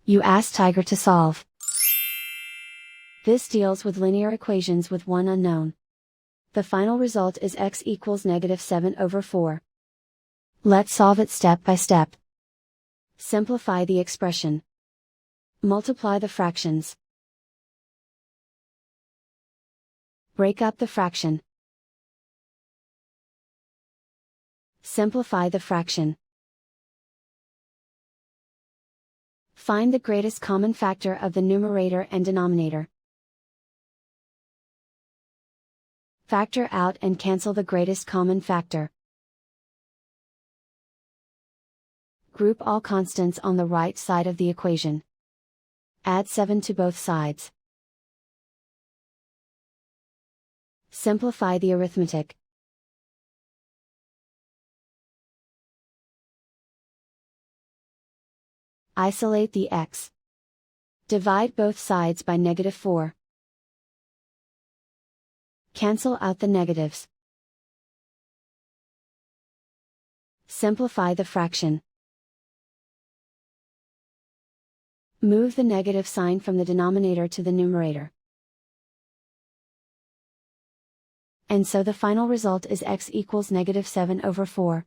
You ask Tiger to solve. This deals with linear equations with one unknown. The final result is x equals -7/4. Let's solve it step by step. Simplify the expression. Multiply the fractions. Break up the fraction. Simplify the fraction. Find the greatest common factor of the numerator and denominator. Factor out and cancel the greatest common factor. Group all constants on the right side of the equation. Add 7 to both sides. Simplify the arithmetic. Isolate the x. Divide both sides by -4. Cancel out the negatives. Simplify the fraction. Move the negative sign from the denominator to the numerator. And so the final result is x equals -7/4.